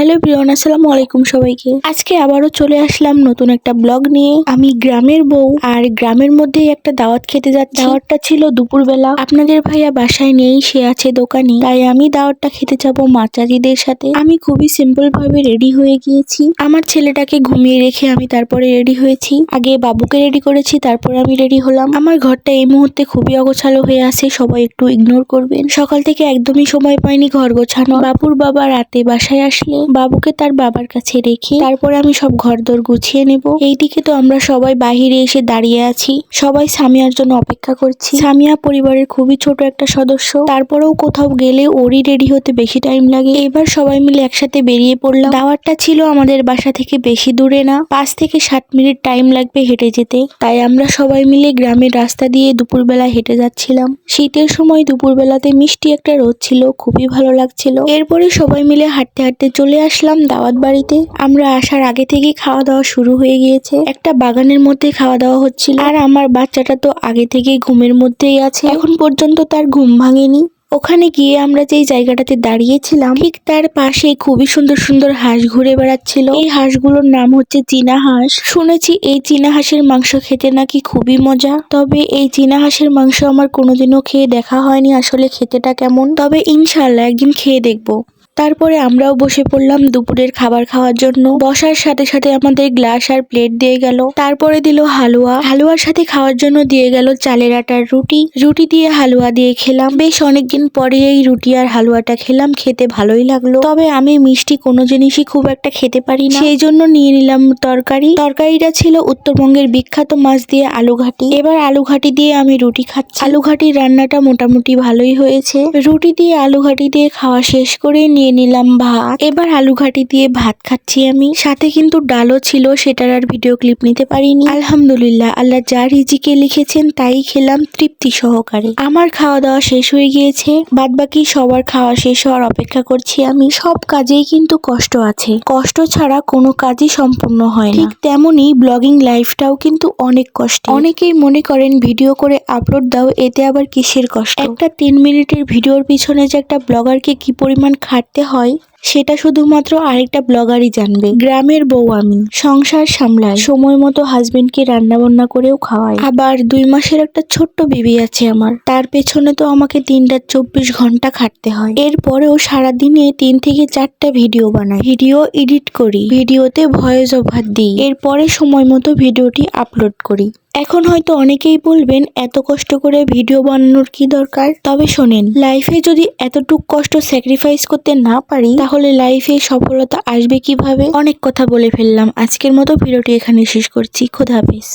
Hello everyone, আসসালামু আলাইকুম সবাইকে। আজকে আবারও চলে আসলাম নতুন একটা ব্লগ নিয়ে। আমি গ্রামের বউ আর গ্রামের মধ্যেই একটা দাওয়াত খেতে যাচ্ছি। দাওয়াতটা ছিল দুপুরবেলা। আপনাদের ভাইয়া বাসায় নেই, সে আছে দোকানে, তাই আমি দাওয়াতটা খেতে যাবো মাচাজিদের সাথে। আমি খুবই সিম্পল ভাবে রেডি হয়ে গিয়েছি। আমার ছেলেটাকে ঘুমিয়ে রেখে আমি তারপরে রেডি হয়েছি। আগে বাবুকে রেডি করেছি, তারপরে আমি রেডি হলাম। আমার ঘরটা এই মুহূর্তে খুবই অগোছালো হয়ে আছে, সবাই একটু ইগনোর করবেন। সকাল থেকে একদমই সময় পাইনি ঘর গোছানো। বাবুর বাবা রাতে বাসায় আসলে বাবুকে তার বাবার কাছে রেখে তারপরে আমি সব ঘরদোর গুছিয়ে নেব। এইদিকে তো আমরা সবাই বাহিরে এসে দাঁড়িয়ে আছি, সবাই সামিয়ার জন্য অপেক্ষা করছি। সামিয়া পরিবারের খুবই ছোট একটা সদস্য, তারপরেও কোথাও গেলে ওরই রেডি হতে বেশি টাইম লাগে। এবার সবাই মিলে একসাথে বেরিয়ে পড়লাম। দাওয়াতটা ছিল আমাদের বাসা থেকে বেশি দূরে না, 5 থেকে 7 মিনিট টাইম লাগবে হেঁটে যেতে। তাই আমরা সবাই মিলে গ্রামের রাস্তা দিয়ে দুপুরবেলা হেঁটে যাচ্ছিলাম। শীতের সময় দুপুরবেলাতে মিষ্টি একটা রোদ ছিল, খুবই ভালো লাগছিল। এরপরে সবাই মিলে হাঁটতে হাঁটতে চলে আসলাম দাওয়াত বাড়িতে। আমরা আসার আগে থেকেই খাওয়া দাওয়া শুরু হয়ে গিয়েছে। একটা বাগানের মধ্যে খাওয়া দাওয়া হচ্ছিল, আর আমার বাচ্চাটা তো আগে থেকেই ঘুমের মধ্যেই আছে, এখন পর্যন্ত তার ঘুম ভাঙেনি। ওখানে গিয়ে আমরা যেই জায়গাটাতে দাঁড়িয়েছিলাম ঠিক তার পাশে খুবই সুন্দর সুন্দর হাঁস ঘুরে বেড়াচ্ছিল। এই হাঁসগুলোর নাম হচ্ছে চীনা হাঁস। শুনেছি এই চীনা হাঁসের মাংস খেতে নাকি খুবই মজা, তবে এই চীনা হাঁসের মাংস আমার কোনোদিনও খেয়ে দেখা হয়নি আসলে খেতেটা কেমন, তবে ইনশাআল্লাহ একদিন খেয়ে দেখবো। তারপরে আমরাও বসে পড়লাম দুপুরের খাবার খাওয়ার জন্য। বসার সাথে সাথে আমাদের গ্লাস আর প্লেট দিয়ে গেল, তারপরে দিল হালুয়া। হালুয়ার সাথে খাওয়ার জন্য দিয়ে গেল চালের আটার রুটি। রুটি দিয়ে হালুয়া দিয়ে খেলাম। বেশ অনেকদিন পরে এই রুটি আর হালুয়াটা খেলাম, খেতে ভালোই লাগলো। তবে আমি মিষ্টি কোনো জিনিসই খুব একটা খেতে পারি না, সেই জন্য নিয়ে নিলাম তরকারি। তরকারিটা ছিল উত্তরবঙ্গের বিখ্যাত মাছ দিয়ে আলু ঘাটি। এবার আলু ঘাটি দিয়ে আমি রুটি খাচ্ছি। আলু ঘাটির রান্নাটা মোটামুটি ভালোই হয়েছে। রুটি দিয়ে আলু ঘাটি দিয়ে খাওয়া শেষ করে নিয়ে নিলাম ভাত। এবার আলু ঘাটি দিয়ে ভাত খাচ্ছি আমি, সাথে কিন্তু ডালও ছিল, সেটার আর ভিডিও ক্লিপ নিতে পারিনি। আলহামদুলিল্লাহ, আল্লাহ যা রিজিকে লিখেছেন তাই খেলাম তৃপ্তি সহকারে। আমার খাওয়া দাওয়া শেষ হয়ে গিয়েছে, বাদ বাকি সবার খাওয়া শেষ হওয়ার অপেক্ষা করছি আমি। সব কাজেই কিন্তু কষ্ট আছে, কষ্ট ছাড়া কোনো কাজই সম্পূর্ণ হয় না। ঠিক তেমনি ব্লগিং লাইফটাও কিন্তু অনেক কষ্ট। অনেকেই মনে করেন ভিডিও করে আপলোড দাও, এতে আবার কিসের কষ্ট। একটা 3 মিনিটের ভিডিওর পিছনে যে একটা ব্লগারকে কি পরিমাণ খাটতে হয় সেটা শুধুমাত্র আরেকটা ব্লগারই জানবে। গ্রামের বউ আমি, সংসার সামলাই, সময় মতো হাজবেন্ডকে রান্না বান্না করেও খাওয়াই, আবার 2 মাসের একটা ছোট্ট বেবি আছে আমার, তার পেছনে তো আমাকে 3 রাত 24 ঘন্টা খাটতে হয়। এরপরেও সারাদিনে 3 থেকে 4টা ভিডিও বানাই, ভিডিও এডিট করি, ভিডিওতে ভয়েস ওভার দিই, এরপরে সময় মতো ভিডিওটি আপলোড করি। এখন হয়তো অনেকেই বলবেন এত কষ্ট করে ভিডিও বানানোর কি দরকার, তবে শোনেন, লাইফে যদি এতটুক কষ্ট স্যাক্রিফাইস করতে না পারি তাহলে লাইফে সফলতা আসবে কিভাবে। অনেক কথা বলে ফেললাম, আজকের মতো ভিডিওটি এখানে শেষ করছি। খোদা হাফেজ।